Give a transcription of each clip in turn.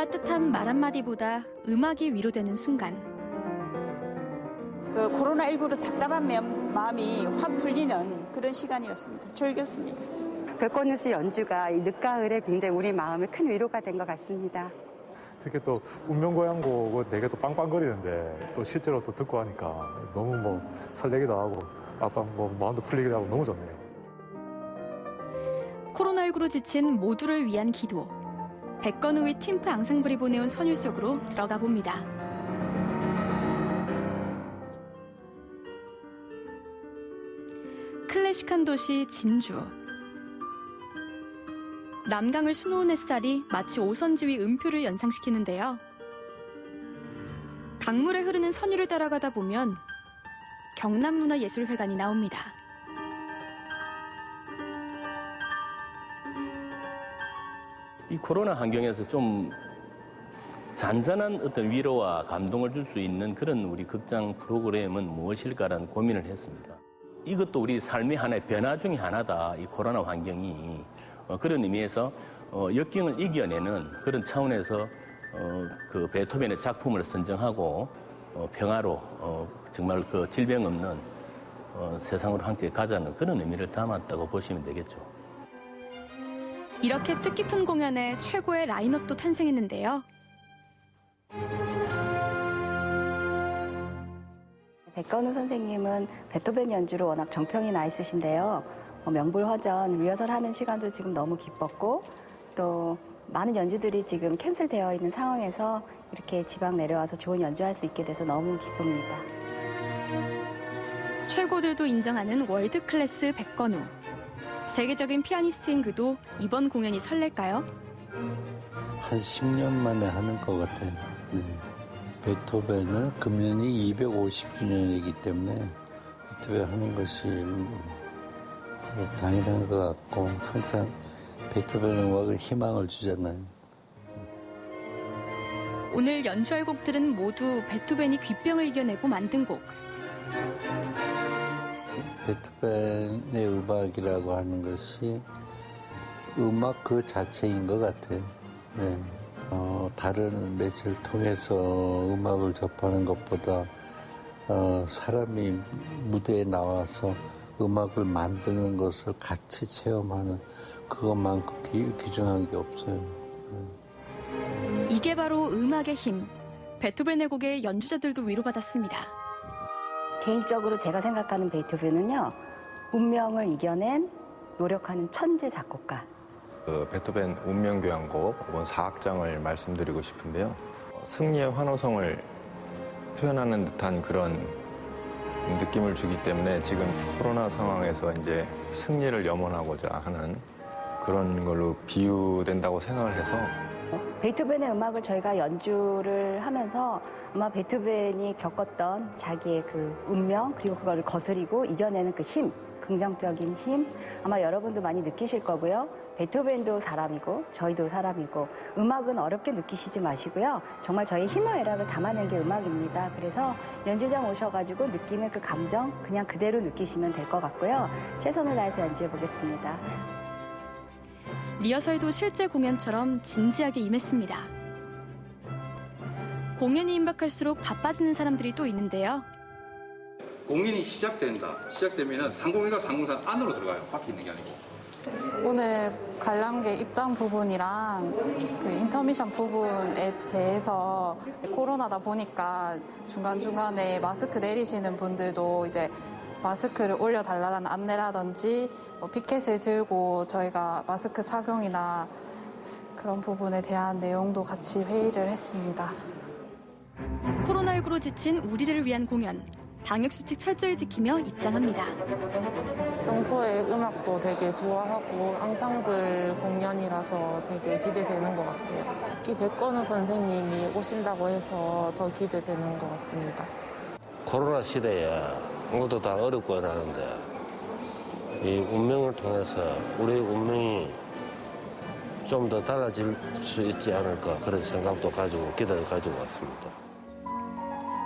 따뜻한 말 한마디보다 음악이 위로되는 순간. 그 코로나19로 답답한 마음이 확 풀리는 그런 시간이었습니다. 즐겼습니다. 백건우 씨 연주가 이 늦가을에 굉장히 우리 마음에 큰 위로가 된 것 같습니다. 특히 또 운명고향곡은 되게 또 빵빵거리는데 또 실제로 또 듣고 하니까 너무 뭐 설레기도 하고 아까 뭐 마음도 풀리기도 하고 너무 좋네요. 코로나19로 지친 모두를 위한 기도. 백건우의 팀프 앙상블이 보내온 선율 속으로 들어가 봅니다. 클래식한 도시 진주. 남강을 수놓은 햇살이 마치 오선지 위 음표를 연상시키는데요. 강물에 흐르는 선율을 따라가다 보면 경남문화예술회관이 나옵니다. 이 코로나 환경에서 좀 잔잔한 어떤 위로와 감동을 줄 수 있는 그런 우리 극장 프로그램은 무엇일까라는 고민을 했습니다. 이것도 우리 삶의 하나의 변화 중에 하나다. 이 코로나 환경이 그런 의미에서 역경을 이겨내는 그런 차원에서 그 베토벤의 작품을 선정하고 평화로 정말 그 질병 없는 세상으로 함께 가자는 그런 의미를 담았다고 보시면 되겠죠. 이렇게 뜻깊은 공연에 최고의 라인업도 탄생했는데요. 백건우 선생님은 베토벤 연주로 워낙 정평이 나 있으신데요. 명불허전 리허설 하는 시간도 지금 너무 기뻤고 또 많은 연주들이 지금 캔슬되어 있는 상황에서 이렇게 지방 내려와서 좋은 연주할 수 있게 돼서 너무 기쁩니다. 최고들도 인정하는 월드 클래스 백건우. 세계적인 피아니스트인 그도 이번 공연이 설렐까요? 한 10년 만에 하는 것 같아요. 네. 베토벤은 금년이 250주년이기 때문에 베토벤 하는 것이 당연한 것 같고 항상 베토벤 음악은 희망을 주잖아요. 오늘 연주할 곡들은 모두 베토벤이 귓병을 이겨내고 만든 곡. 베토벤의 음악이라고 하는 것이 음악 그 자체인 것 같아요. 네. 다른 매체를 통해서 음악을 접하는 것보다 사람이 무대에 나와서 음악을 만드는 것을 같이 체험하는 그것만큼 귀중한 게 없어요. 이게 바로 음악의 힘. 베토벤의 곡에 연주자들도 위로받았습니다. 개인적으로 제가 생각하는 베토벤은요. 운명을 이겨낸 노력하는 천재 작곡가. 베토벤 운명교향곡 원 4악장을 말씀드리고 싶은데요. 승리의 환호성을 표현하는 듯한 그런 느낌을 주기 때문에 지금 코로나 상황에서 이제 승리를 염원하고자 하는 그런 걸로 비유된다고 생각을 해서 베토벤의 음악을 저희가 연주를 하면서 아마 베토벤이 겪었던 자기의 그 운명 그리고 그걸 거스리고 이겨내는 그 힘, 긍정적인 힘 아마 여러분도 많이 느끼실 거고요. 베토벤도 사람이고 저희도 사람이고 음악은 어렵게 느끼시지 마시고요. 정말 저희 희노애락을 담아낸 게 음악입니다. 그래서 연주장 오셔가지고 느끼는 그 감정 그냥 그대로 느끼시면 될 것 같고요. 최선을 다해서 연주해 보겠습니다. 리허설도 실제 공연처럼 진지하게 임했습니다. 공연이 임박할수록 바빠지는 사람들이 또 있는데요. 공연이 시작되면 상공회가 상공산 안으로 들어가요. 밖에 있는 게 아니고. 오늘 관람객 입장 부분이랑 그 인터미션 부분에 대해서 코로나다 보니까 중간중간에 마스크 내리시는 분들도 이제 마스크를 올려달라는 안내라든지 피켓을 들고 저희가 마스크 착용이나 그런 부분에 대한 내용도 같이 회의를 했습니다. 코로나19로 지친 우리를 위한 공연. 방역수칙 철저히 지키며 입장합니다. 평소에 음악도 되게 좋아하고 앙상블 공연이라서 되게 기대되는 것 같아요. 특히 백건우 선생님이 오신다고 해서 더 기대되는 것 같습니다. 코로나 시대에 모두 다 어렵고 이러는데 이 운명을 통해서 우리의 운명이 좀 더 달라질 수 있지 않을까 그런 생각도 가지고 기대를 가지고 왔습니다.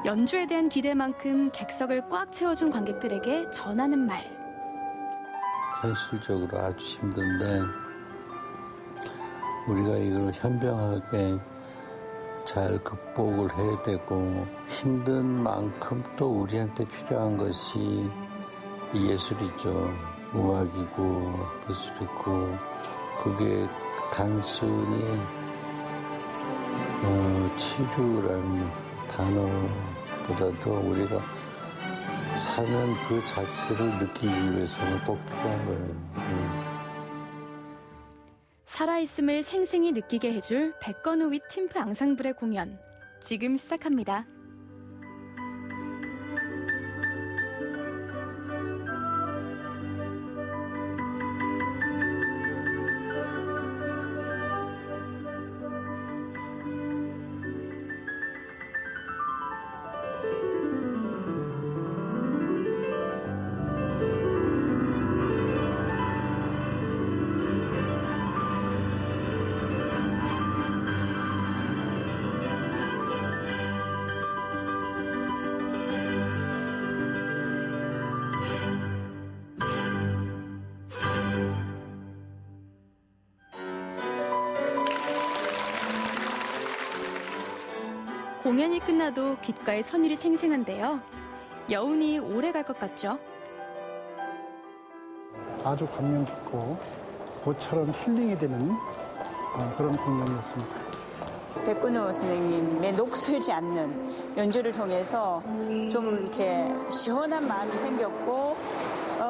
연주에 대한 기대만큼 객석을 꽉 채워준 관객들에게 전하는 말. 현실적으로 아주 힘든데 우리가 이걸 현명하게 잘 극복을 해야 되고 힘든 만큼 또 우리한테 필요한 것이 예술이죠. 음악이고 미술이고 그게 단순히 치료라는 단어보다도 우리가 사는 그 자체를 느끼기 위해서는 꼭 필요한 거예요. 살아있음을 생생히 느끼게 해줄 백건우 윗 팀프 앙상블의 공연 지금 시작합니다. 공연이 끝나도 귓가에 선율이 생생한데요. 여운이 오래 갈 것 같죠? 아주 감명 깊고 모처럼 힐링이 되는 그런 공연이었습니다. 백건우 선생님의 녹슬지 않는 연주를 통해서 좀 이렇게 시원한 마음이 생겼고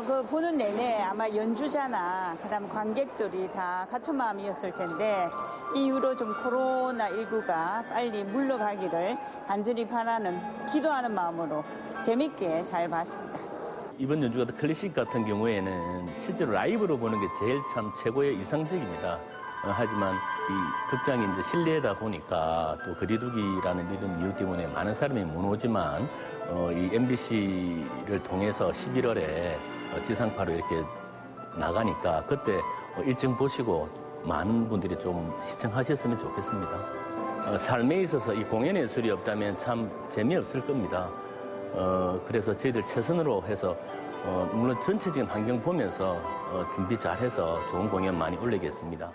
그 보는 내내 아마 연주자나 그다음 관객들이 다 같은 마음이었을 텐데 이후로 좀 코로나19가 빨리 물러가기를 간절히 바라는 기도하는 마음으로 재밌게 잘 봤습니다. 이번 연주가 클래식 같은 경우에는 실제로 라이브로 보는 게 제일 참 최고의 이상적입니다. 하지만 이 극장이 이제 실내다 보니까 또 거리두기라는 이런 이유 때문에 많은 사람이 못 오지만 이 MBC를 통해서 11월에 지상파로 이렇게 나가니까 그때 일정 보시고 많은 분들이 좀 시청하셨으면 좋겠습니다. 삶에 있어서 이 공연 예술이 없다면 참 재미없을 겁니다. 그래서 저희들 최선으로 해서 물론 전체적인 환경 보면서 준비 잘해서 좋은 공연 많이 올리겠습니다.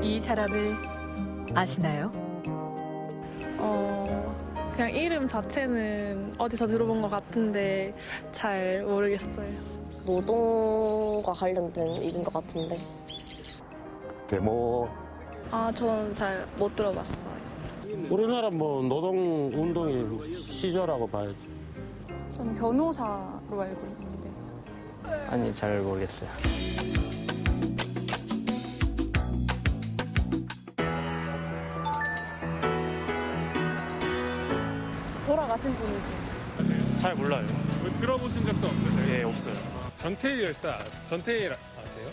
이 사람을 아시나요? 그냥 이름 자체는 어디서 들어본 것 같은데 잘 모르겠어요. 노동과 관련된 일인 것 같은데. 데모. 저는 잘 못 들어봤어요. 우리나라 노동운동의 시조라고 봐야지. 저는 변호사로 알고 있는데. 아니, 잘 모르겠어요. 돌아가신 분이지. 잘 몰라요. 들어보신 적도 없으세요? 예, 없어요. 전태일 열사, 전태일 아세요?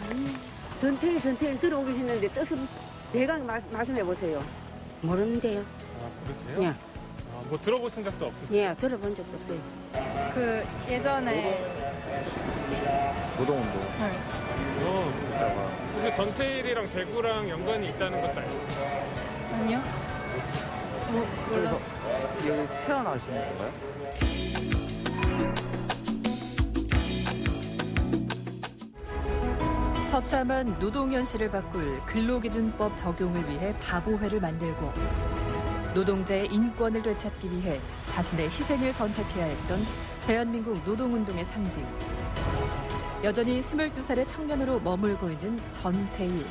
아니, 전태일 들어오긴 했는데 뜻은 대강 말씀해 보세요. 모르는데요. 그러세요? 예. 뭐 들어보신 적도 없으세요? 예, 들어본 적 없어요. 그 예전에 노동운동. 네. 근데 전태일이랑 대구랑 연관이 있다는 것도 알고 아니요. 몰랐어요. 여기 태어나신 건가요? 처참한 노동현실을 바꿀 근로기준법 적용을 위해 바보회를 만들고 노동자의 인권을 되찾기 위해 자신의 희생을 선택해야 했던 대한민국 노동운동의 상징. 여전히 22살의 청년으로 머물고 있는 전태일.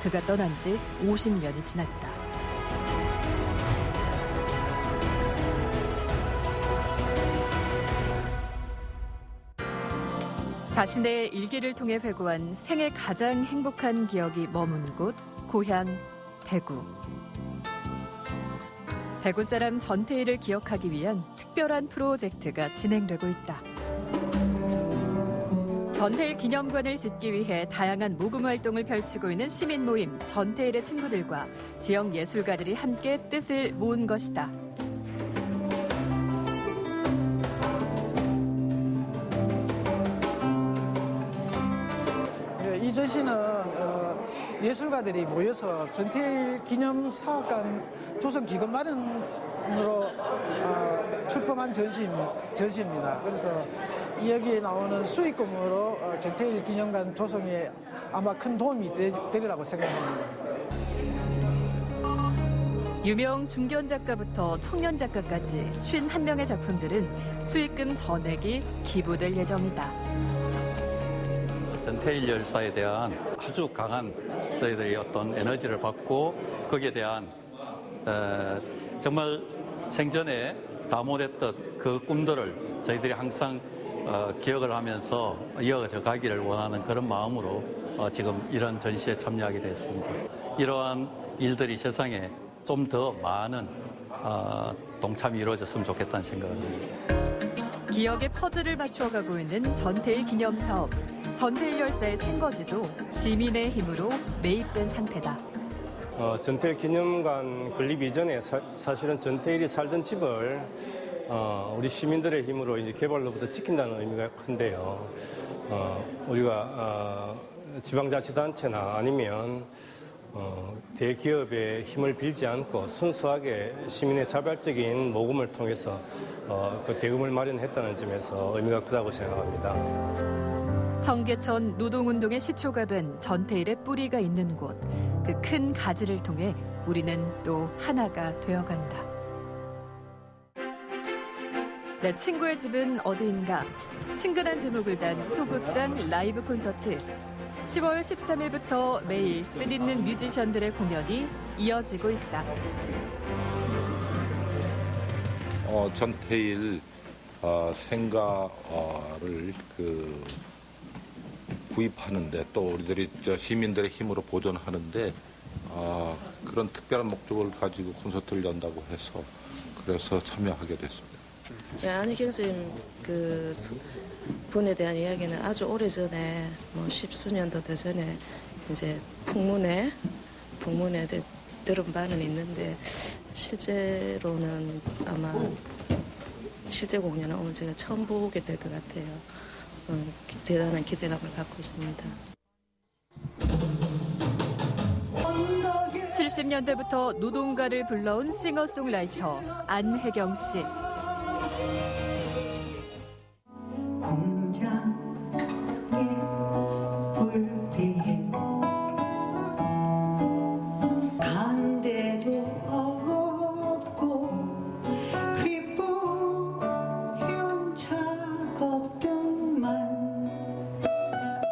그가 떠난 지 50년이 지났다. 자신의 일기를 통해 회고한 생애 가장 행복한 기억이 머문 곳, 고향 대구. 대구 사람 전태일을 기억하기 위한 특별한 프로젝트가 진행되고 있다. 전태일 기념관을 짓기 위해 다양한 모금 활동을 펼치고 있는 시민 모임 전태일의 친구들과 지역 예술가들이 함께 뜻을 모은 것이다. 이 전시는 예술가들이 모여서 전태일 기념 사업관 조성 기금 마련으로 출범한 전시입니다. 그래서 여기에 나오는 수익금으로 전태일 기념관 조성에 아마 큰 도움이 되리라고 생각합니다. 유명 중견 작가부터 청년 작가까지 51명의 작품들은 수익금 전액이 기부될 예정이다. 전태일 열사에 대한 아주 강한 저희들이 어떤 에너지를 받고 거기에 대한 정말 생전에 담원했던 그 꿈들을 저희들이 항상 기억을 하면서 이어져 가기를 원하는 그런 마음으로 지금 이런 전시에 참여하게 됐습니다. 이러한 일들이 세상에 좀 더 많은 동참이 이루어졌으면 좋겠다는 생각을 합니다. 기억의 퍼즐을 맞추어가고 있는 전태일 기념 사업. 전태일 열사의 생거지도 시민의 힘으로 매입된 상태다. 전태일 기념관 건립 이전에 사실은 전태일이 살던 집을 우리 시민들의 힘으로 이제 개발로부터 지킨다는 의미가 큰데요. 우리가 지방자치단체나 아니면 대기업의 힘을 빌지 않고 순수하게 시민의 자발적인 모금을 통해서 그 대금을 마련했다는 점에서 의미가 크다고 생각합니다. 청계천 노동운동의 시초가 된 전태일의 뿌리가 있는 곳, 그 큰 가지를 통해 우리는 또 하나가 되어간다. 내 친구의 집은 어디인가? 친근한 제목을 단 소극장 라이브 콘서트. 10월 13일부터 매일 뜻있는 뮤지션들의 공연이 이어지고 있다. 전태일 생가를 구입하는데 또 우리들이 시민들의 힘으로 보존하는데 그런 특별한 목적을 가지고 콘서트를 연다고 해서 그래서 참여하게 됐습니다. 네, 안혜경 선생님 분에 대한 이야기는 아주 오래 전에 십수년도 더 전에 이제 풍문에 들은 바는 있는데 실제로는 아마 실제 공연은 오늘 제가 처음 보게 될 것 같아요. 대단한 기대감을 갖고 있습니다. 70년대부터 노동가를 불러온 싱어송라이터 안혜경 씨.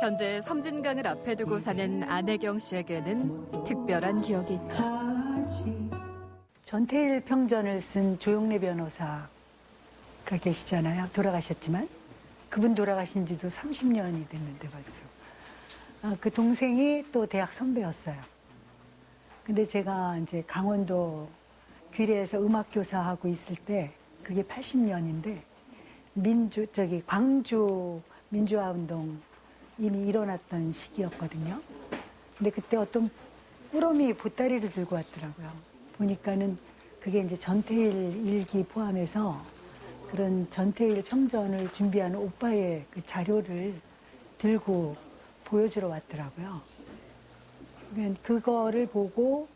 현재 섬진강을 앞에 두고 사는 안혜경 씨에게는 특별한 기억이 있다. 전태일 평전을 쓴 조용래 변호사가 계시잖아요. 돌아가셨지만 그분 돌아가신 지도 30년이 됐는데 벌써. 그 동생이 또 대학 선배였어요. 근데 제가 이제 강원도 귀래에서 음악교사하고 있을 때 그게 80년인데 광주 민주화운동 이미 일어났던 시기였거든요. 근데 그때 어떤 꾸러미 보따리를 들고 왔더라고요. 보니까는 그게 이제 전태일 일기 포함해서 그런 전태일 평전을 준비하는 오빠의 그 자료를 들고 보여주러 왔더라고요. 그거를 보고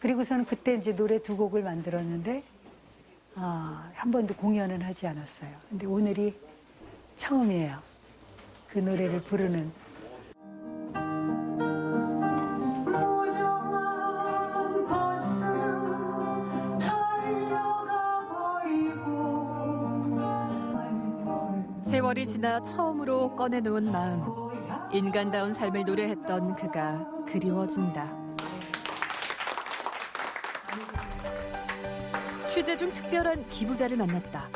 그리고서는 그때 이제 노래 2곡을 만들었는데 한 번도 공연은 하지 않았어요. 근데 오늘이 처음이에요. 그 노래를 부르는. 세월이 지나 처음으로 꺼내놓은 마음. 인간다운 삶을 노래했던 그가 그리워진다. 취재 중 특별한 기부자를 만났다.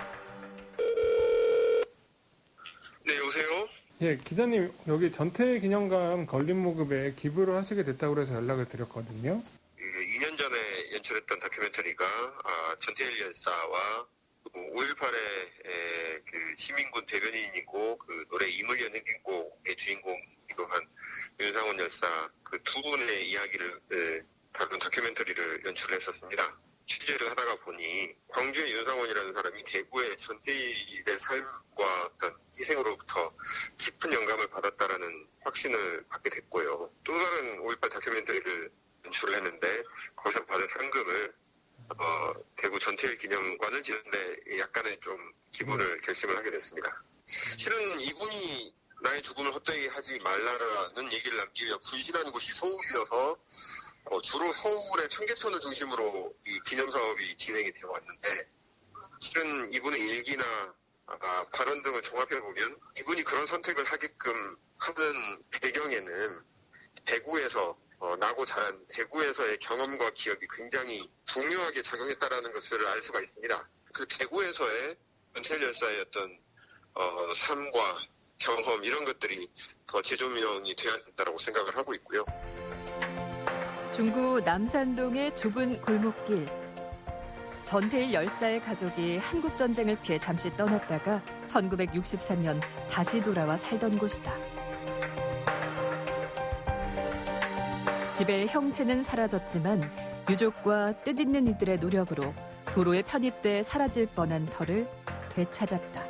네, 여보세요? 예, 기자님, 여기 전태일 기념관 건립 모금에 기부를 하시게 됐다고 해서 연락을 드렸거든요. 2년 전에 연출했던 다큐멘터리가 전태일 열사와 5.18의 그 시민군 대변인이고 그 노래 이물 여는 행복의 주인공이기도 한 윤상원 열사 그 두 분의 이야기를 다룬 다큐멘터리를 연출했었습니다. 취재를 하다가 보니 광주의 윤상원이라는 사람이 대구의 전태일의 삶과 어떤 희생으로부터 깊은 영감을 받았다라는 확신을 받게 됐고요. 또 다른 5.18 다큐멘터리를 연출을 했는데 거기서 받은 상금을 대구 전태일 기념관을 짓는데 약간의 좀 기부를 결심을 하게 됐습니다. 실은 이분이 나의 죽음을 헛되이 하지 말라라는 얘기를 남기기 위해 분신한 곳이 서울이어서 주로 서울의 청계천을 중심으로 이 기념사업이 진행이 되어 왔는데 실은 이분의 일기나 발언 등을 종합해보면 이분이 그런 선택을 하게끔 하는 배경에는 대구에서 나고 자란 대구에서의 경험과 기억이 굉장히 중요하게 작용했다라는 것을 알 수가 있습니다. 그 대구에서의 전태일 열사의 어떤 삶과 경험 이런 것들이 더 재조명이 되어야 된다고 생각을 하고 있고요. 중구 남산동의 좁은 골목길. 전태일 열사의 가족이 한국전쟁을 피해 잠시 떠났다가 1963년 다시 돌아와 살던 곳이다. 집의 형체는 사라졌지만 유족과 뜻있는 이들의 노력으로 도로에 편입돼 사라질 뻔한 터를 되찾았다.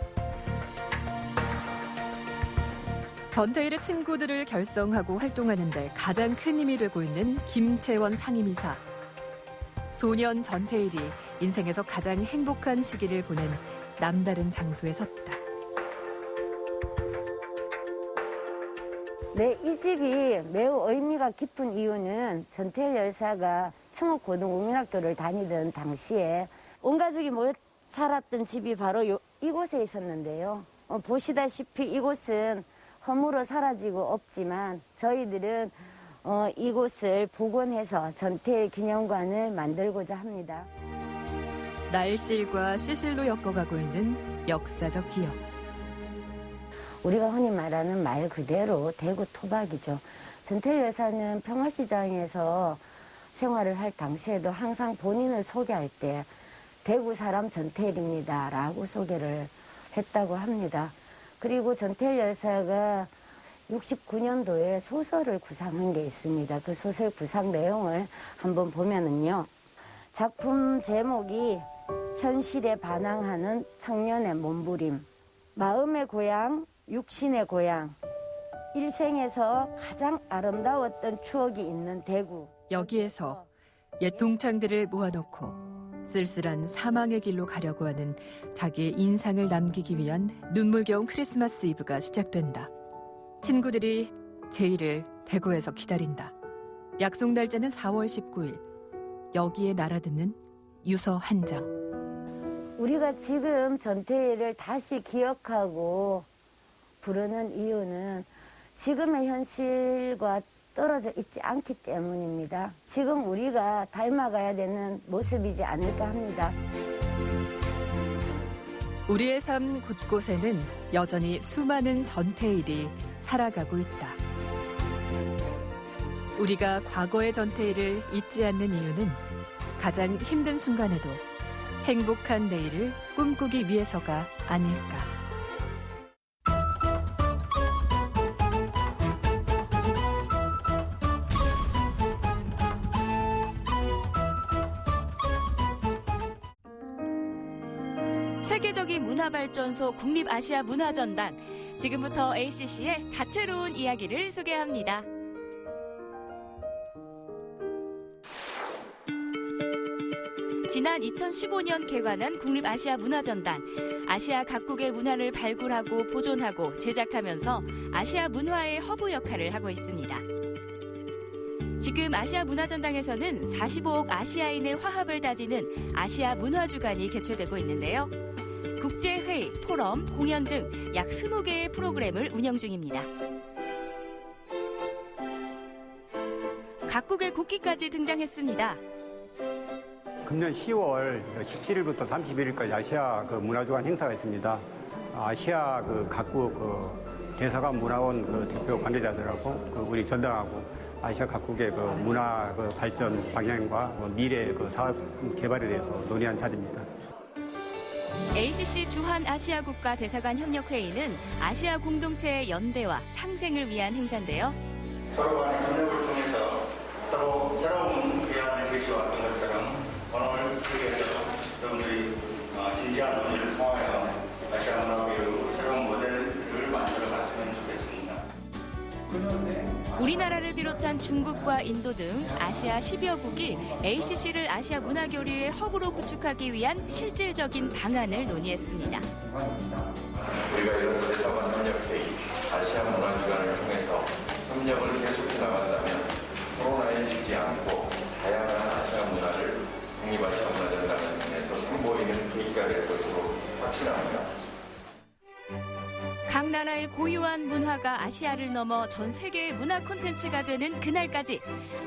전태일의 친구들을 결성하고 활동하는 데 가장 큰 힘이 되고 있는 김채원 상임이사. 소년 전태일이 인생에서 가장 행복한 시기를 보낸 남다른 장소에 섰다. 네, 이 집이 매우 의미가 깊은 이유는 전태일 열사가 청옥고등국민학교를 다니던 당시에 온 가족이 모여 살았던 집이 바로 이곳에 있었는데요. 보시다시피 이곳은 허물어 사라지고 없지만 저희들은 이곳을 복원해서 전태일 기념관을 만들고자 합니다. 날실과 시실로 엮어가고 있는 역사적 기억. 우리가 흔히 말하는 말 그대로 대구 토박이죠. 전태일 열사는 평화시장에서 생활을 할 당시에도 항상 본인을 소개할 때 대구 사람 전태일입니다 라고 소개를 했다고 합니다. 그리고 전태일 열사가 69년도에 소설을 구상한 게 있습니다. 그 소설 구상 내용을 한번 보면은요. 작품 제목이 현실에 반항하는 청년의 몸부림, 마음의 고향, 육신의 고향, 일생에서 가장 아름다웠던 추억이 있는 대구. 여기에서 옛 동창들을 모아놓고 쓸쓸한 사망의 길로 가려고 하는 자기의 인상을 남기기 위한 눈물겨운 크리스마스 이브가 시작된다. 친구들이 제이를 대구에서 기다린다. 약속 날짜는 4월 19일. 여기에 날아드는 유서 한 장. 우리가 지금 전태일을 다시 기억하고 부르는 이유는 지금의 현실과 떨어져 있지 않기 때문입니다. 지금 우리가 닮아가야 되는 모습이지 않을까 합니다. 우리의 삶 곳곳에는 여전히 수많은 전태일이 살아가고 있다. 우리가 과거의 전태일을 잊지 않는 이유는 가장 힘든 순간에도 행복한 내일을 꿈꾸기 위해서가 아닐까. 세계적인 문화발전소 국립아시아문화전당. 지금부터 ACC의 다채로운 이야기를 소개합니다. 지난 2015년 개관한 국립아시아문화전당. 아시아 각국의 문화를 발굴하고 보존하고 제작하면서 아시아 문화의 허브 역할을 하고 있습니다. 지금 아시아문화전당에서는 45억 아시아인의 화합을 다지는 아시아 문화주간이 개최되고 있는데요. 국제회의, 포럼, 공연 등 약 20개의 프로그램을 운영 중입니다. 각국의 국기까지 등장했습니다. 금년 10월 17일부터 31일까지 아시아 문화주간 행사가 있습니다. 아시아 각국 대사관 문화원 대표 관계자들하고 우리 전당하고 아시아 각국의 그 문화 그 발전 방향과 미래 그 사업 개발에 대해서 논의한 자리입니다. ACC 주한 아시아 국가 대사관 협력 회의는 아시아 공동체의 연대와 상생을 위한 행사인데요. 서로 간의 협력을 통해서 서로 새로운 대안을 제시해왔던 것처럼 오늘 회의에서 여러분들이 진지한 논의를 통하여 아시아 문화교육 새로운 모델을 만들어갔으면 좋겠습니다. 우리나라를 비롯한 중국과 인도 등 아시아 10여 국이 ACC를 아시아 문화교류의 허브로 구축하기 위한 실질적인 방안을 논의했습니다. 우리가 이런 대사관 협력회의, 아시아 문화기관을 통해서 협력을 계속해 나간다면 코로나에 지지 않고 다양한 아시아 문화를 국립아시아 문화전당을 통해서 선보이는 계기가 될 것으로 확신합니다. 각 나라의 고유한 문화가 아시아를 넘어 전 세계의 문화 콘텐츠가 되는 그날까지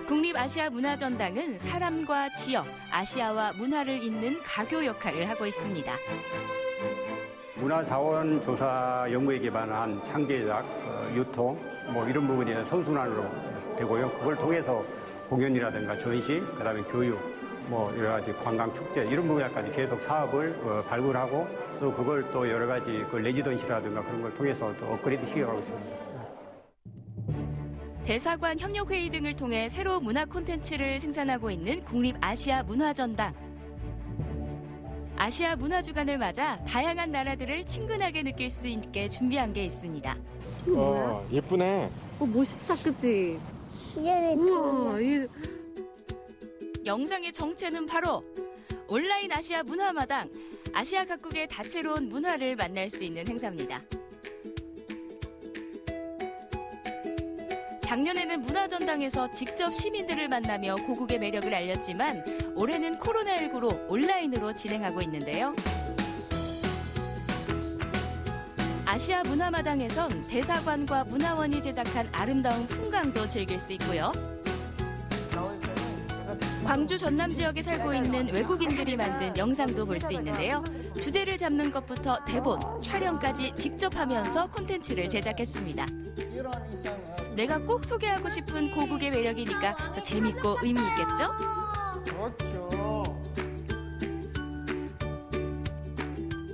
국립아시아문화전당은 사람과 지역, 아시아와 문화를 잇는 가교 역할을 하고 있습니다. 문화자원조사 연구에 기반한 창제작, 유통 이런 부분이 선순환으로 되고요. 그걸 통해서 공연이라든가 전시, 그다음에 교육, 여러 가지 관광 축제 이런 분야까지 계속 사업을 발굴하고 또 그걸 또 여러 가지 그 레지던시라든가 그런 걸 통해서 또 업그레이드 시켜가고 있습니다. 대사관 협력회의 등을 통해 새로운 문화 콘텐츠를 생산하고 있는 국립아시아문화전당. 아시아 문화주간을 맞아 다양한 나라들을 친근하게 느낄 수 있게 준비한 게 있습니다. 예쁘네. 멋있다, 그치? 우와, 영상의 정체는 바로 온라인 아시아 문화마당. 아시아 각국의 다채로운 문화를 만날 수 있는 행사입니다. 작년에는 문화전당에서 직접 시민들을 만나며 고국의 매력을 알렸지만 올해는 코로나19로 온라인으로 진행하고 있는데요. 아시아 문화마당에선 대사관과 문화원이 제작한 아름다운 풍광도 즐길 수 있고요. 광주 전남 지역에 살고 있는 외국인들이 만든 영상도 볼 수 있는데요. 주제를 잡는 것부터 대본, 촬영까지 직접 하면서 콘텐츠를 제작했습니다. 내가 꼭 소개하고 싶은 고국의 매력이니까 더 재밌고 의미 있겠죠?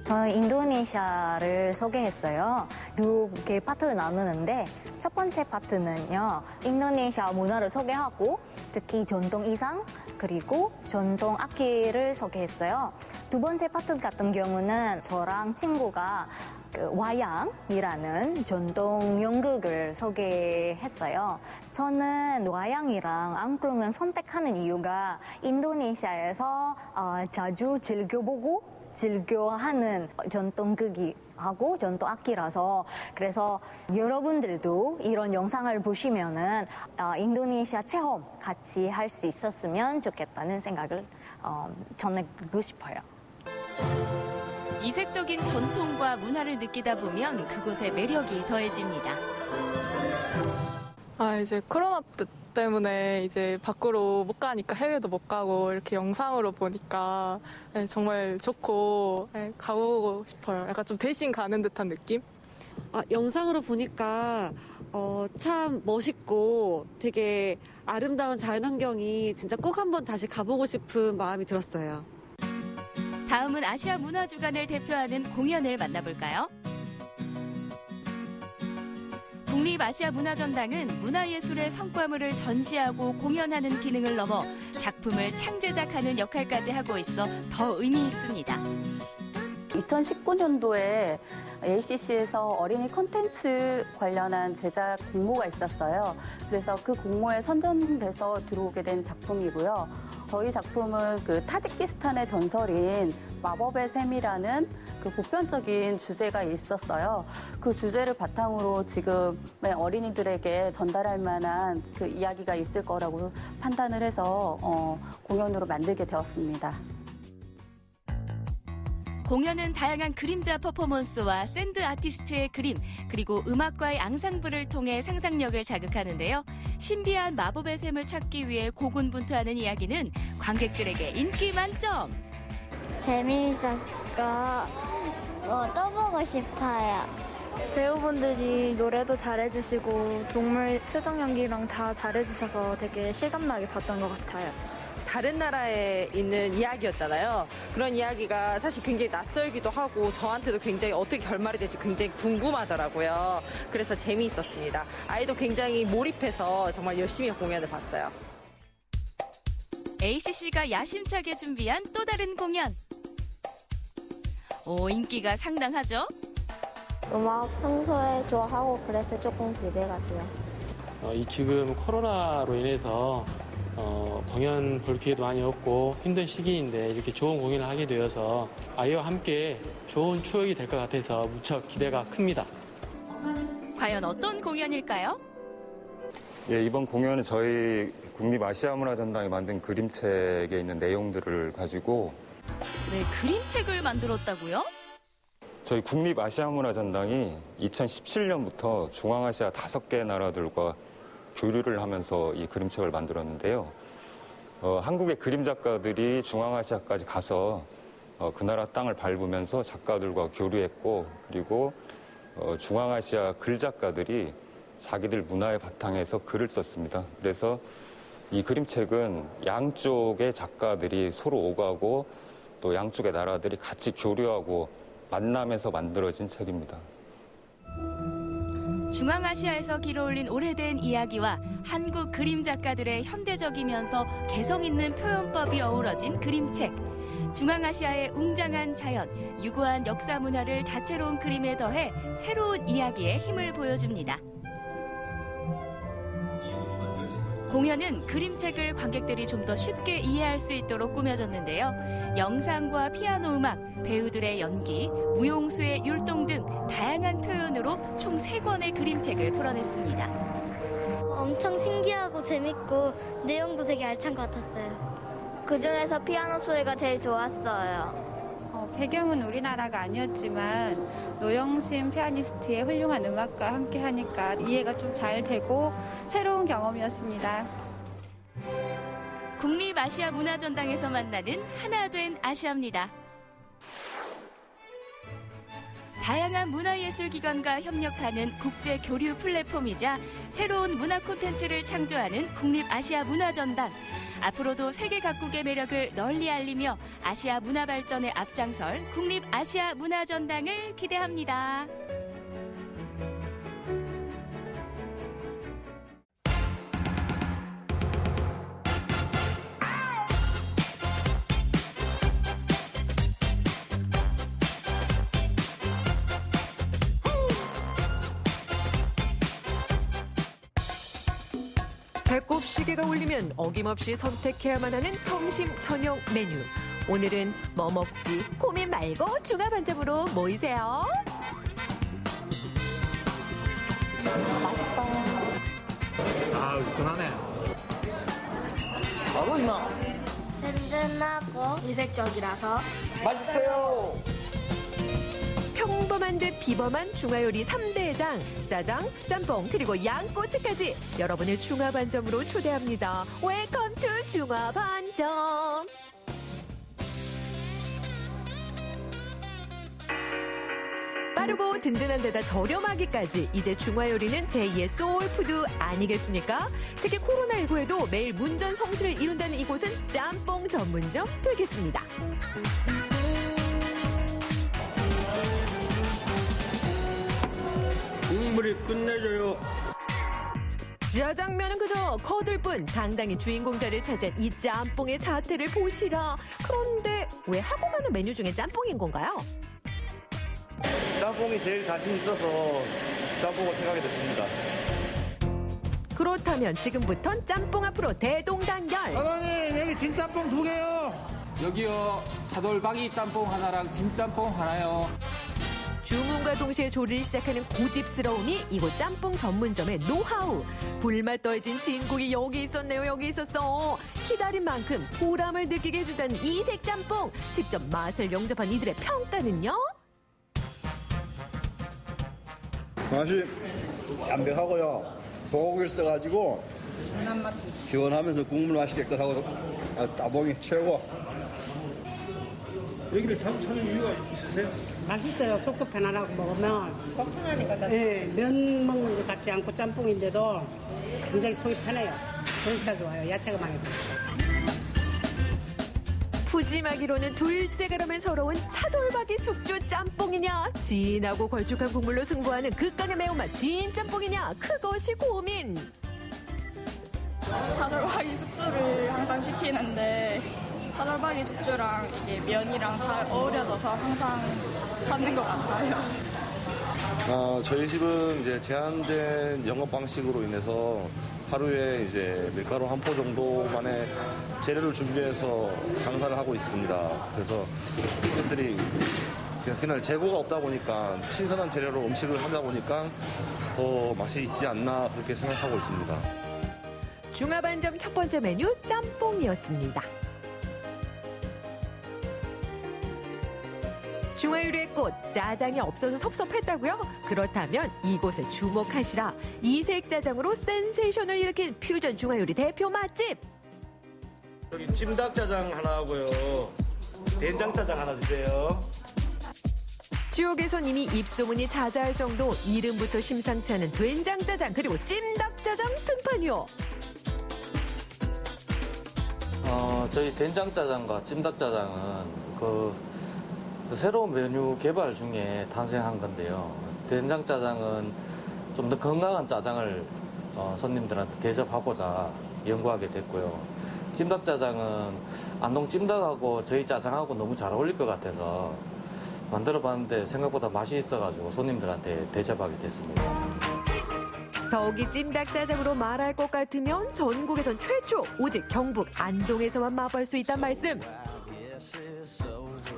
저는 인도네시아를 소개했어요. 두 개 파트를 나누는데 첫 번째 파트는요. 인도네시아 문화를 소개하고 특히 전통 의상 그리고 전통 악기를 소개했어요. 두 번째 파트 같은 경우는 저랑 친구가 와양이라는 전통 연극을 소개했어요. 저는 와양이랑 앙klung을 선택하는 이유가 인도네시아에서 자주 즐겨하는 전통극이하고 전통 악기라서 그래서 여러분들도 이런 영상을 보시면은 인도네시아 체험 같이 할 수 있었으면 좋겠다는 생각을 전하고 싶어요. 이색적인 전통과 문화를 느끼다 보면 그곳의 매력이 더해집니다. 이제 코로나 때문에 이제 밖으로 못 가니까 해외도 못 가고 이렇게 영상으로 보니까 정말 좋고 가보고 싶어요. 약간 좀 대신 가는 듯한 느낌? 영상으로 보니까 참 멋있고 되게 아름다운 자연환경이 진짜 꼭 한번 다시 가보고 싶은 마음이 들었어요. 다음은 아시아 문화주간을 대표하는 공연을 만나볼까요? 국립아시아문화전당은 문화예술의 성과물을 전시하고 공연하는 기능을 넘어 작품을 창제작하는 역할까지 하고 있어 더 의미 있습니다. 2019년도에 ACC에서 어린이 콘텐츠 관련한 제작 공모가 있었어요. 그래서 그 공모에 선정돼서 들어오게 된 작품이고요. 저희 작품은 그 타지키스탄의 전설인 마법의 샘이라는 그 보편적인 주제가 있었어요. 그 주제를 바탕으로 지금의 어린이들에게 전달할 만한 그 이야기가 있을 거라고 판단을 해서 공연으로 만들게 되었습니다. 공연은 다양한 그림자 퍼포먼스와 샌드 아티스트의 그림, 그리고 음악과의 앙상블을 통해 상상력을 자극하는데요. 신비한 마법의 샘을 찾기 위해 고군분투하는 이야기는 관객들에게 인기 만점! 재미있었고 또 보고 싶어요. 배우분들이 노래도 잘해주시고 동물 표정 연기랑 다 잘해주셔서 되게 실감나게 봤던 것 같아요. 다른 나라에 있는 이야기였잖아요. 그런 이야기가 사실 굉장히 낯설기도 하고 저한테도 굉장히 어떻게 결말이 될지 굉장히 궁금하더라고요. 그래서 재미있었습니다. 아이도 굉장히 몰입해서 정말 열심히 공연을 봤어요. ACC가 야심차게 준비한 또 다른 공연. 오, 인기가 상당하죠? 음악 평소에 좋아하고 그래서 조금 기대가 돼요. 지금 코로나로 인해서 공연 볼 기회도 많이 없고 힘든 시기인데 이렇게 좋은 공연을 하게 되어서 아이와 함께 좋은 추억이 될 것 같아서 무척 기대가 큽니다. 과연 어떤 공연일까요? 예, 이번 공연은 저희 국립아시아문화전당이 만든 그림책에 있는 내용들을 가지고 네, 그림책을 만들었다고요? 저희 국립아시아문화전당이 2017년부터 중앙아시아 5개 나라들과 교류를 하면서 이 그림책을 만들었는데요. 한국의 그림 작가들이 중앙아시아까지 가서 그 나라 땅을 밟으면서 작가들과 교류했고, 그리고 중앙아시아 글 작가들이 자기들 문화의 바탕에서 글을 썼습니다. 그래서 이 그림책은 양쪽의 작가들이 서로 오가고 또 양쪽의 나라들이 같이 교류하고 만나면서 만들어진 책입니다. 중앙아시아에서 길어올린 오래된 이야기와 한국 그림 작가들의 현대적이면서 개성 있는 표현법이 어우러진 그림책. 중앙아시아의 웅장한 자연, 유구한 역사 문화를 다채로운 그림에 더해 새로운 이야기에 힘을 보여줍니다. 공연은 그림책을 관객들이 좀 더 쉽게 이해할 수 있도록 꾸며졌는데요. 영상과 피아노 음악, 배우들의 연기, 무용수의 율동 등 다양한 표현으로 총 3권의 그림책을 풀어냈습니다. 엄청 신기하고 재밌고 내용도 되게 알찬 것 같았어요. 그중에서 피아노 소리가 제일 좋았어요. 배경은 우리나라가 아니었지만 노영심 피아니스트의 훌륭한 음악과 함께 하니까 이해가 좀 잘 되고 새로운 경험이었습니다. 국립아시아문화전당에서 만나는 하나 된 아시아입니다. 다양한 문화예술기관과 협력하는 국제 교류 플랫폼이자 새로운 문화 콘텐츠를 창조하는 국립아시아문화전당. 앞으로도 세계 각국의 매력을 널리 알리며 아시아 문화 발전에 앞장설 국립아시아문화전당을 기대합니다. 배꼽 시계가 울리면 어김없이 선택해야만 하는 점심 저녁 메뉴. 오늘은 뭐 먹지 고민 말고 중화반점으로 모이세요. 맛있어. 아, 은근하네. 바로 이마. 든든하고 이색적이라서 맛있어요. 평범한 듯 비범한 중화요리 3대장, 짜장, 짬뽕, 그리고 양꼬치까지 여러분을 중화반점으로 초대합니다. 웰컴 투 중화반점. 빠르고 든든한 데다 저렴하기까지 이제 중화요리는 제2의 소울푸드 아니겠습니까? 특히 코로나19에도 매일 문전 성시를 이룬다는 이곳은 짬뽕 전문점 되겠습니다. 국물이 끝내줘요. 짜장면은 그저 거들 뿐 당당히 주인공 자리를 차지한 이 짬뽕의 자태를 보시라. 그런데 왜 하고 많은 메뉴 중에 짬뽕인 건가요? 짬뽕이 제일 자신 있어서 짬뽕을 택하게 됐습니다. 그렇다면 지금부턴 짬뽕 앞으로 대동단결. 사장님, 여기 진짬뽕 2개요. 여기요. 차돌박이 짬뽕 하나랑 진짬뽕 하나요. 주문과 동시에 조리를 시작하는 고집스러움이 이곳 짬뽕 전문점의 노하우. 불맛 더해진 진국이 여기 있었네요. 여기 있었어. 기다린 만큼 보람을 느끼게 해준다는 이색 짬뽕. 직접 맛을 영접한 이들의 평가는요? 맛이 담백하고요. 소고기를 써가지고 시원하면서 국물 맛이 깨끗하고 짬뽕이 최고. 여기를 자주 찾는 이유가 있으세요? 맛있어요. 속도 편안하고 먹으면. 속 편하니까 자주. 네, 면 먹는 것 같지 않고 짬뽕인데도 굉장히 속이 편해요. 그래서 자주 와요. 야채가 많이 들어있어요. 푸짐하기로는 둘째가라면 서러운 차돌박이 숙주 짬뽕이냐, 진하고 걸쭉한 국물로 승부하는 극강의 매운맛 진짬뽕이냐, 그것이 고민. 차돌박이 숙주를 항상 시키는데 차돌박이 숙주랑 이게 면이랑 잘 어우러져서 항상 찾는 것 같아요. 저희 집은 이제 제한된 영업 방식으로 인해서 하루에 이제 밀가루 한 포 정도만의 재료를 준비해서 장사를 하고 있습니다. 그래서 손님들이 그날 재고가 없다 보니까 신선한 재료로 음식을 하다 보니까 더 맛이 있지 않나 그렇게 생각하고 있습니다. 중화반점 첫 번째 메뉴 짬뽕이었습니다. 중화요리의 꽃, 짜장이 없어서 섭섭했다고요? 그렇다면 이곳에 주목하시라. 이색 짜장으로 센세이션을 일으킨 퓨전 중화요리 대표 맛집. 여기 찜닭짜장 하나 하고요. 된장짜장 하나 주세요. 지역에선 이미 입소문이 자자할 정도 이름부터 심상치 않은 된장짜장 그리고 찜닭짜장 등판이요. 저희 된장짜장과 찜닭짜장은 새로운 메뉴 개발 중에 탄생한 건데요. 된장짜장은 좀 더 건강한 짜장을 손님들한테 대접하고자 연구하게 됐고요. 찜닭짜장은 안동 찜닭하고 저희 짜장하고 너무 잘 어울릴 것 같아서 만들어봤는데 생각보다 맛이 있어가지고 손님들한테 대접하게 됐습니다. 더욱이 찜닭짜장으로 말할 것 같으면 전국에선 최초 오직 경북 안동에서만 맛볼 수 있단 말씀.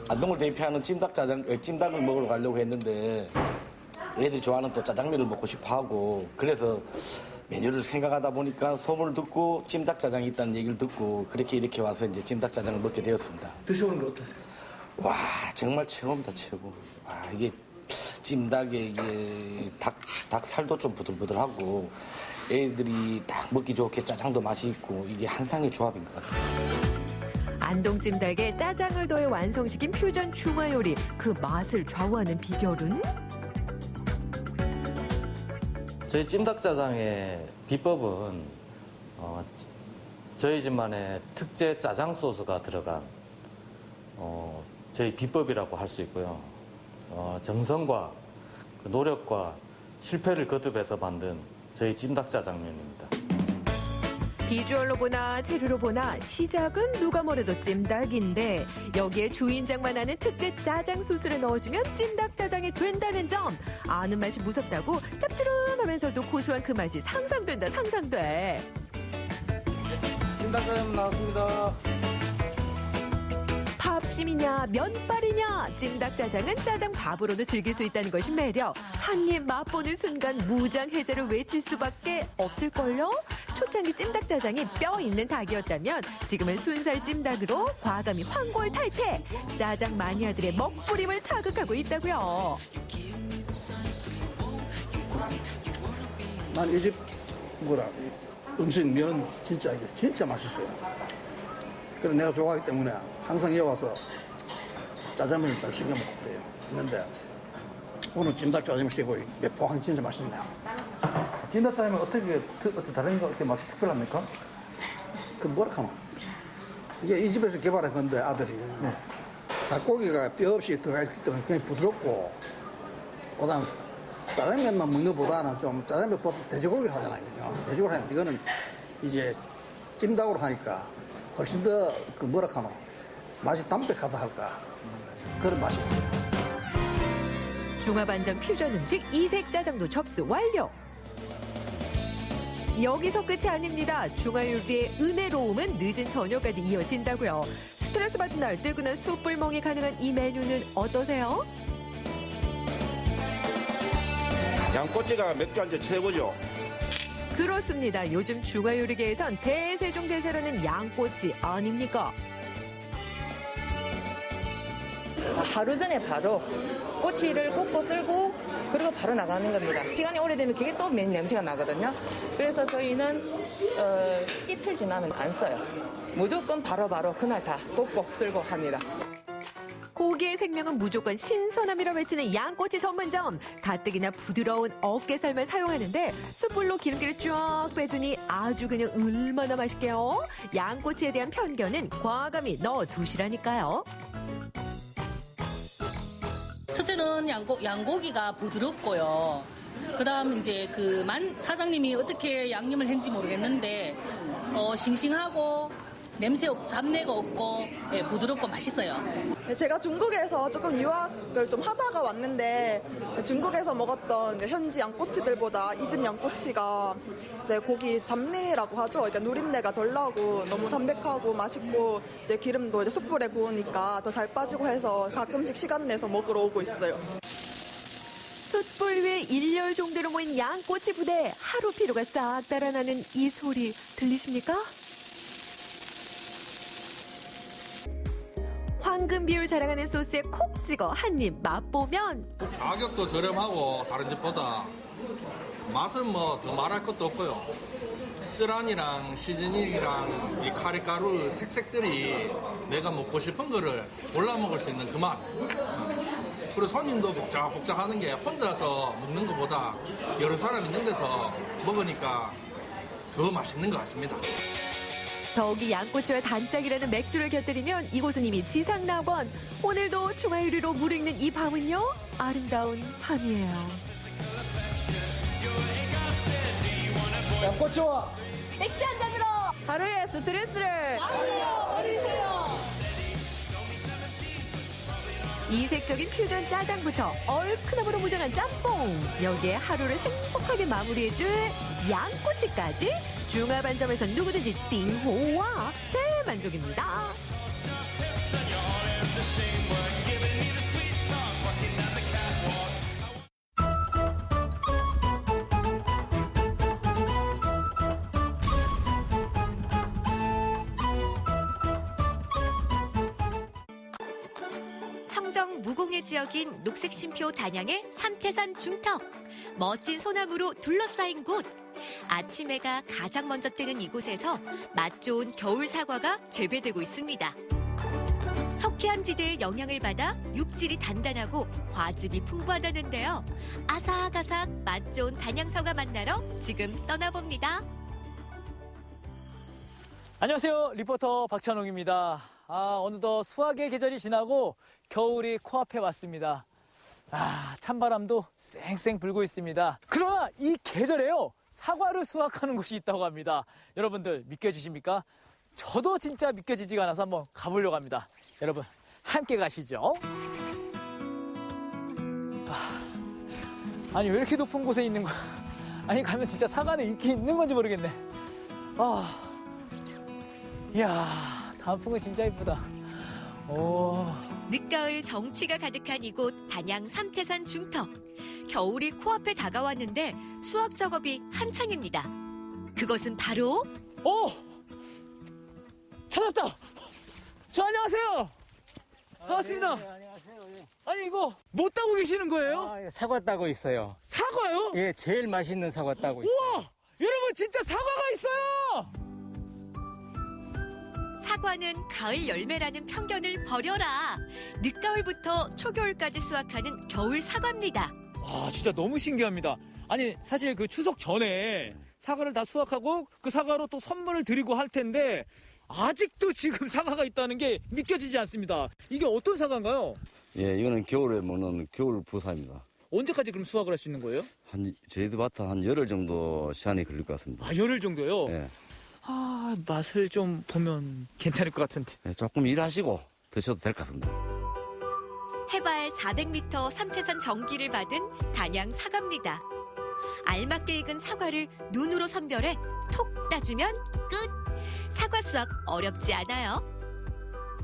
안동을 대표하는 찜닭을 먹으러 가려고 했는데 애들이 좋아하는 또 짜장면을 먹고 싶어하고 그래서 메뉴를 생각하다 보니까 소문을 듣고 찜닭짜장이 있다는 얘기를 듣고 이렇게 와서 이제 찜닭짜장을 먹게 되었습니다. 드셔보는 거 어떠세요? 와 정말 최고입니다 최고. 와 이게 찜닭에 이게 닭 살도 좀 부들부들하고 애들이 딱 먹기 좋게 짜장도 맛이 있고 이게 한상의 조합인 것 같습니다. 안동 찜닭에 짜장을 더해 완성시킨 퓨전 중화요리. 그 맛을 좌우하는 비결은? 저희 찜닭짜장의 비법은 저희 집만의 특제 짜장 소스가 들어간 저희 비법이라고 할 수 있고요. 정성과 노력과 실패를 거듭해서 만든 저희 찜닭짜장면입니다. 비주얼로 보나 재료로 보나 시작은 누가 뭐래도 찜닭인데 여기에 주인장만 아는 특제 짜장 소스를 넣어주면 찜닭짜장이 된다는 점. 아는 맛이 무섭다고 짭조름하면서도 고소한 그 맛이 상상된다 상상돼. 찜닭짜장 나왔습니다. 팝심이냐 면발이냐 찜닭짜장은 짜장밥으로도 즐길 수 있다는 것이 매력. 한 입 맛보는 순간 무장해제를 외칠 수밖에 없을걸요? 초창기 찜닭짜장이 뼈 있는 닭이었다면 지금은 순살 찜닭으로 과감히 환골탈태. 짜장 마니아들의 먹부림을 자극하고 있다고요. 난 이 집 음식 면 진짜 맛있어요. 그래서 내가 좋아하기 때문에 항상 여기 와서 짜장면을 잘 시켜 먹고 그래요. 근데 오늘 찜닭짜장 시키고 포항이 진짜 맛있네요. 찜닭짜장은 어떻게 다른 거 어떻게 맛이 특별합니까? 뭐라 하나? 이게 이 집에서 개발한 건데 아들이 닭고기가 뼈 없이 들어가 있기 때문에 그냥 부드럽고 그다음 짜장면만 먹는 것보다는 좀 짜장면 보통 돼지고기를 하잖아요. 돼지고기를 하는데 이거는 이제 찜닭으로 하니까 훨씬 더 맛이 담백하다 할까 그런 맛이 있어요. 중화반점 퓨전 음식 이색 짜장도 접수 완료. 여기서 끝이 아닙니다. 중화요리의 은혜로움은 늦은 저녁까지 이어진다고요. 스트레스 받은 날 뜨끈한 숯불멍이 가능한 이 메뉴는 어떠세요? 양꼬치가 맥주 한 잔 최고죠. 그렇습니다. 요즘 중화요리계에선 대세중대세라는 양꼬치 아닙니까? 하루 전에 바로 꼬치를 굽고 쓸고 그리고 바로 나가는 겁니다. 시간이 오래되면 그게 또 냄새가 나거든요. 그래서 저희는 이틀 지나면 안 써요. 무조건 바로바로 그날 다 굽고 쓸고 합니다. 생명은 무조건 신선함이라 외치는 양꼬치 전문점. 가뜩이나 부드러운 어깨살만 사용하는데 숯불로 기름기를 쫙 빼주니 아주 그냥 얼마나 맛있게요. 양꼬치에 대한 편견은 과감히 넣어두시라니까요. 첫째는 양고기가 부드럽고요. 그다음 이제 사장님이 어떻게 양념을 했는지 모르겠는데 싱싱하고 잡내가 없고 부드럽고 맛있어요. 제가 중국에서 조금 유학을 좀 하다가 왔는데 중국에서 먹었던 현지 양꼬치들보다 이 집 양꼬치가 이제 고기 잡내라고 하죠. 그러니까 누린내가 덜 나고 너무 담백하고 맛있고 이제 기름도 이제 숯불에 구우니까 더 잘 빠지고 해서 가끔씩 시간 내서 먹으러 오고 있어요. 숯불 위에 일렬 정도로 모인 양꼬치 부대에 하루 피로가 싹 달아나는 이 소리 들리십니까? 황금 비율 자랑하는 소스에 콕 찍어 한 입 맛보면 가격도 저렴하고 다른 집보다 맛은 뭐 더 말할 것도 없고요. 쯔란이랑 시즈닝이랑 이 카레가루 색색들이 내가 먹고 싶은 거를 골라 먹을 수 있는 그 맛. 그리고 손님도 복잡하는 게 혼자서 먹는 것보다 여러 사람 있는 데서 먹으니까 더 맛있는 것 같습니다. 더욱이 양꼬치와 단짝이라는 맥주를 곁들이면 이곳은 이미 지상낙원. 오늘도 중화요리로 무르익는 이 밤은요, 아름다운 밤이에요. 양꼬치와 맥주 한 잔으로 하루의 스트레스를 버리세요. 이색적인 퓨전 짜장부터 얼큰함으로 무장한 짬뽕, 여기에 하루를 행복하게 마무리해줄 양꼬치까지 중화반점에서 누구든지 띵호와 대만족입니다. 청정 무공해 지역인 녹색쉼표 단양의 삼태산 중턱. 멋진 소나무로 둘러싸인 곳. 아침 해가 가장 먼저 뜨는 이곳에서 맛 좋은 겨울 사과가 재배되고 있습니다. 석회암 지대의 영향을 받아 육질이 단단하고 과즙이 풍부하다는데요. 아삭아삭 맛 좋은 단양 사과 만나러 지금 떠나봅니다. 안녕하세요. 리포터 박찬홍입니다. 어느덧 수확의 계절이 지나고 겨울이 코앞에 왔습니다. 찬바람도 쌩쌩 불고 있습니다. 그러나 이 계절에요, 사과를 수확하는 곳이 있다고 합니다. 여러분들 믿겨지십니까? 저도 진짜 믿겨지지가 않아서 한번 가보려고 합니다. 여러분 함께 가시죠. 아니 왜 이렇게 높은 곳에 있는 거야? 아니 가면 진짜 사과는 있는 건지 모르겠네. 이야, 단풍은 진짜 이쁘다. 늦가을 정취가 가득한 이곳 단양 삼태산 중턱. 겨울이 코앞에 다가왔는데 수확 작업이 한창입니다. 그것은 바로 찾았다. 저 안녕하세요. 반갑습니다. 네, 안녕하세요. 예. 아니 이거 뭐 따고 계시는 거예요? 사과 따고 있어요. 사과요? 예, 제일 맛있는 사과 따고 있어요. 우와! 여러분 진짜 사과가 있어요! 사과는 가을 열매라는 편견을 버려라. 늦가을부터 초겨울까지 수확하는 겨울 사과입니다. 와, 진짜 너무 신기합니다. 아니 사실 그 추석 전에 사과를 다 수확하고 그 사과로 또 선물을 드리고 할 텐데 아직도 지금 사과가 있다는 게 믿겨지지 않습니다. 이게 어떤 사과인가요? 예, 이거는 겨울에 먹는 겨울 부사입니다. 언제까지 그럼 수확을 할 수 있는 거예요? 저희도 밭은 한 열흘 정도 시간이 걸릴 것 같습니다. 열흘 정도요? 예. 맛을 좀 보면 괜찮을 것 같은데. 예, 조금 일하시고 드셔도 될 것 같습니다. 해발 400m 삼태산 정기를 받은 단양 사과입니다. 알맞게 익은 사과를 눈으로 선별해 톡 따주면 끝! 사과 수확 어렵지 않아요.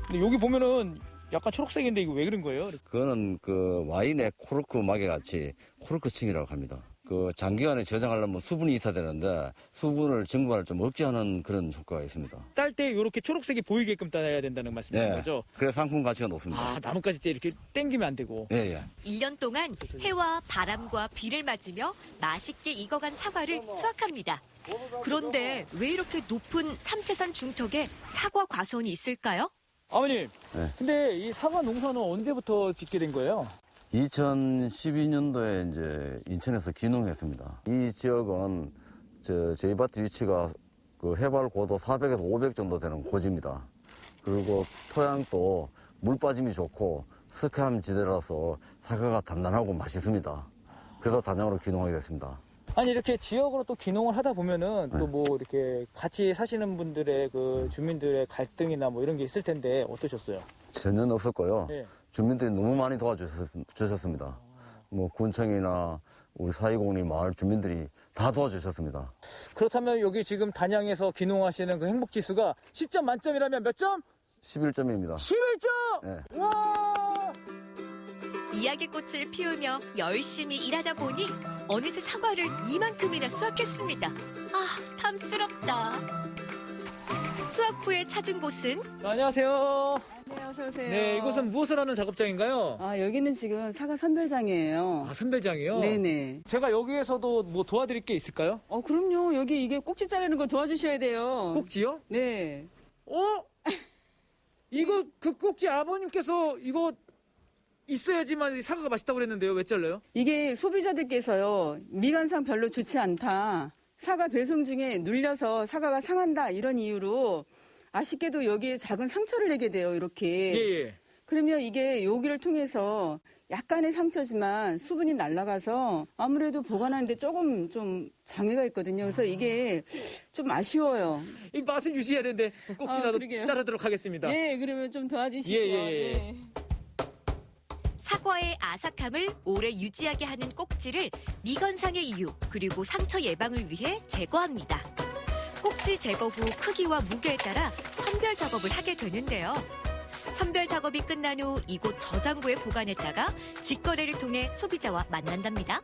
근데 여기 보면은 약간 초록색인데 이거 왜 그런 거예요? 그거는 그 와인의 코르크 마개 같이 코르크층이라고 합니다. 그 장기간에 저장하려면 수분이 있어야 되는데 수분을 증발을 좀 억제하는 그런 효과가 있습니다. 딸 때 이렇게 초록색이 보이게끔 따야 된다는 말씀이신 거죠? 그래 상품 가치가 높습니다. 나뭇가지 째 이렇게 땡기면 안 되고. 예. 1년 동안 해와 바람과 비를 맞으며 맛있게 익어간 사과를 수확합니다. 그런데 왜 이렇게 높은 삼태산 중턱에 사과 과수원이 있을까요? 아버님, 네. 근데 이 사과 농사는 언제부터 짓게 된 거예요? 2012년도에 이제 인천에서 기농했습니다. 이 지역은 저희 밭 위치가 그 해발 고도 400에서 500 정도 되는 고지입니다. 그리고 토양도 물 빠짐이 좋고 스크함 지대라서 사과가 단단하고 맛있습니다. 그래서 단양으로 기농하게 됐습니다. 아니 이렇게 지역으로 또 기농을 하다 보면은 네. 또 뭐 이렇게 같이 사시는 분들의 그 주민들의 갈등이나 뭐 이런 게 있을 텐데 어떠셨어요? 전혀 없었고요. 네. 주민들이 너무 많이 도와주셨습니다. 뭐 군청이나 우리 사회공리 마을 주민들이 다 도와주셨습니다. 그렇다면 여기 지금 단양에서 기농하시는 그 행복지수가 10점 만점이라면 몇 점? 11점입니다. 11점! 네. 와! 이야기꽃을 피우며 열심히 일하다 보니 어느새 사과를 이만큼이나 수확했습니다. 아, 탐스럽다. 수확 후에 찾은 곳은 안녕하세요. 네, 어서 오세요. 네, 이곳은 무엇을 하는 작업장인가요? 아, 여기는 지금 사과 선별장이에요. 아, 선별장이요? 네네. 제가 여기에서도 뭐 도와드릴 게 있을까요? 그럼요. 여기 이게 꼭지 자르는 거 도와주셔야 돼요. 꼭지요? 네. 이거 그 꼭지 아버님께서 이거 있어야지만 사과가 맛있다고 그랬는데요. 왜 잘라요? 이게 소비자들께서요, 미관상 별로 좋지 않다. 사과 배송 중에 눌려서 사과가 상한다. 이런 이유로 아쉽게도 여기에 작은 상처를 내게 돼요. 이렇게. 예. 그러면 이게 여기를 통해서 약간의 상처지만 수분이 날아가서 아무래도 보관하는데 조금 좀 장애가 있거든요. 그래서 이게 좀 아쉬워요. 이 맛을 유지해야 되는데 꼭지라도 자르도록 하겠습니다. 예, 그러면 좀 도와주시죠. 예. 네. 사과의 아삭함을 오래 유지하게 하는 꼭지를 미건상의 이유 그리고 상처 예방을 위해 제거합니다. 꼭지 제거 후 크기와 무게에 따라 선별 작업을 하게 되는데요. 선별 작업이 끝난 후 이곳 저장고에 보관했다가 직거래를 통해 소비자와 만난답니다.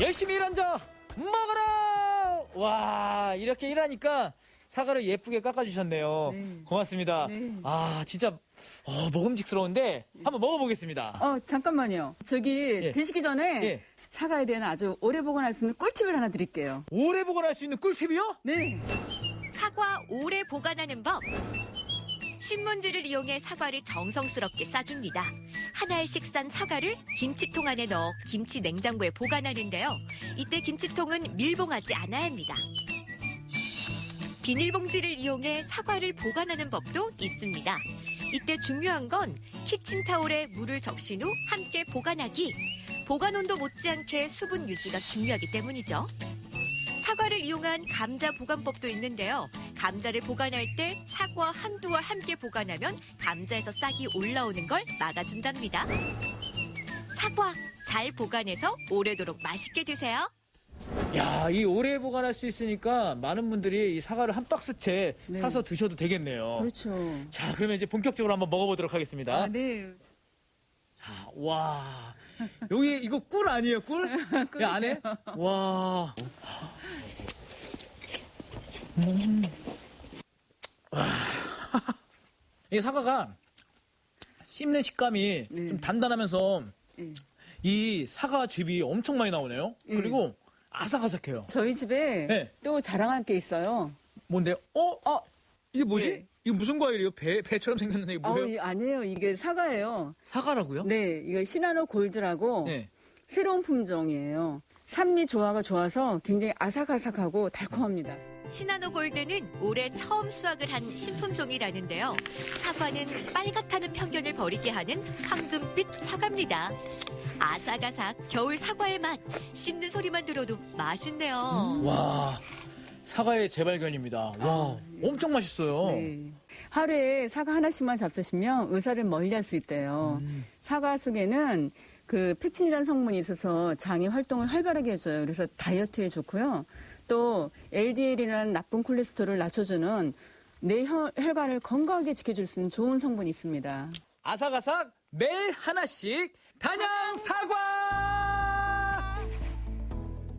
열심히 일한 자 먹어라! 와, 이렇게 일하니까 사과를 예쁘게 깎아주셨네요. 네. 고맙습니다. 네. 아, 진짜 먹음직스러운데 한번 먹어보겠습니다. 잠깐만요. 저기 드시기 전에 예. 사과에 대한 아주 오래 보관할 수 있는 꿀팁을 하나 드릴게요. 오래 보관할 수 있는 꿀팁이요? 네. 사과 오래 보관하는 법. 신문지를 이용해 사과를 정성스럽게 싸줍니다. 한 알씩 싼 사과를 김치통 안에 넣어 김치 냉장고에 보관하는데요. 이때 김치통은 밀봉하지 않아야 합니다. 비닐봉지를 이용해 사과를 보관하는 법도 있습니다. 이때 중요한 건 키친타올에 물을 적신 후 함께 보관하기. 보관 온도 못지않게 수분 유지가 중요하기 때문이죠. 사과를 이용한 감자 보관법도 있는데요. 감자를 보관할 때 사과 한두 알 함께 보관하면 감자에서 싹이 올라오는 걸 막아준답니다. 사과 잘 보관해서 오래도록 맛있게 드세요. 야, 이 오래 보관할 수 있으니까 많은 분들이 이 사과를 한 박스채 사서 드셔도 되겠네요. 그렇죠. 자, 그러면 이제 본격적으로 한번 먹어보도록 하겠습니다. 네. 자, 와. 여기 이거 꿀 아니에요, 꿀? 이 안에? 와. 와. 이 사과가 씹는 식감이 좀 단단하면서 이 사과 즙이 엄청 많이 나오네요. 그리고 아삭아삭해요. 저희 집에 또 자랑할 게 있어요. 뭔데요? 이게 뭐지? 이거 무슨 과일이에요? 배처럼 생겼는데 이게 뭐예요? 아니에요. 이게 사과예요. 사과라고요? 네, 이거 시나노 골드라고 새로운 품종이에요. 산미 조화가 좋아서 굉장히 아삭아삭하고 달콤합니다. 시나노 골드는 올해 처음 수확을 한 신품종이라는데요. 사과는 빨갛다는 편견을 버리게 하는 황금빛 사과입니다. 아삭아삭 겨울 사과의 맛, 씹는 소리만 들어도 맛있네요. 와, 사과의 재발견입니다. 와, 엄청 맛있어요. 네. 하루에 사과 하나씩만 잡수시면 의사를 멀리할 수 있대요. 사과 속에는 그 펙틴이라는 성분이 있어서 장의 활동을 활발하게 해줘요. 그래서 다이어트에 좋고요. 또 LDL이라는 나쁜 콜레스테롤을 낮춰주는 내 혈관을 건강하게 지켜줄 수 있는 좋은 성분이 있습니다. 아삭아삭 매일 하나씩 단양 사과!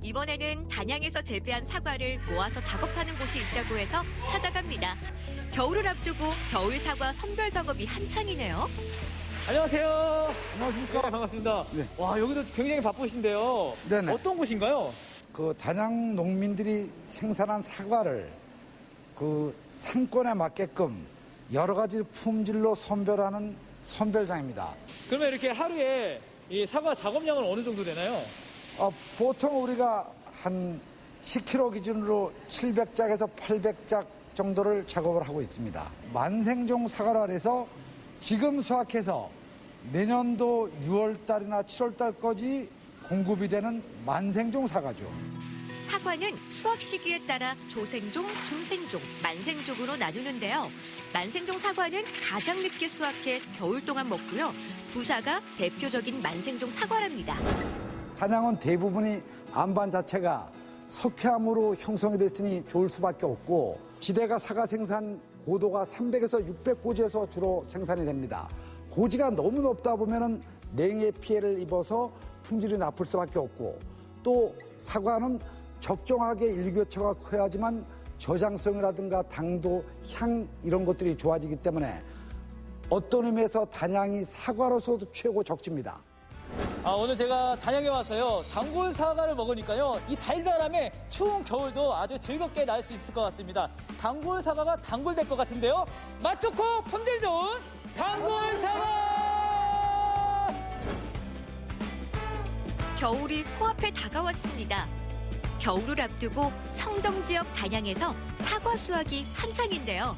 이번에는 단양에서 재배한 사과를 모아서 작업하는 곳이 있다고 해서 찾아갑니다. 겨울을 앞두고 겨울 사과 선별 작업이 한창이네요. 안녕하세요. 안녕하십니까. 반갑습니다. 와, 여기도 굉장히 바쁘신데요. 네네. 어떤 곳인가요? 그 단양 농민들이 생산한 사과를 그 상권에 맞게끔 여러 가지 품질로 선별하는 선별장입니다. 그러면 이렇게 하루에 이 사과 작업량은 어느 정도 되나요? 보통 우리가 한 10kg 기준으로 700짝에서 800짝 정도를 작업을 하고 있습니다. 만생종 사과라 해서 지금 수확해서 내년도 6월달이나 7월달까지 공급이 되는 만생종 사과죠. 사과는 수확 시기에 따라 조생종, 중생종, 만생종으로 나누는데요. 만생종 사과는 가장 늦게 수확해 겨울 동안 먹고요. 부사가 대표적인 만생종 사과랍니다. 단양은 대부분이 안반 자체가 석회암으로 형성이 됐으니 좋을 수밖에 없고 지대가 사과 생산 고도가 300에서 600고지에서 주로 생산이 됩니다. 고지가 너무 높다 보면은 냉해 피해를 입어서 품질이 나쁠 수밖에 없고 또 사과는 적정하게 일교차가 커야지만 저장성이라든가 당도, 향 이런 것들이 좋아지기 때문에 어떤 의미에서 단양이 사과로서도 최고 적지입니다. 오늘 제가 단양에 와서요. 단골 사과를 먹으니까요. 이 달달함에 추운 겨울도 아주 즐겁게 날 수 있을 것 같습니다. 단골 사과가 단골될 것 같은데요. 맛 좋고 품질 좋은 단골 사과! 겨울이 코앞에 다가왔습니다. 겨울을 앞두고 청정 지역 단양에서 사과 수확이 한창인데요.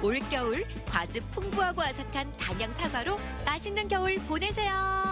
올겨울 과즙 풍부하고 아삭한 단양 사과로 맛있는 겨울 보내세요.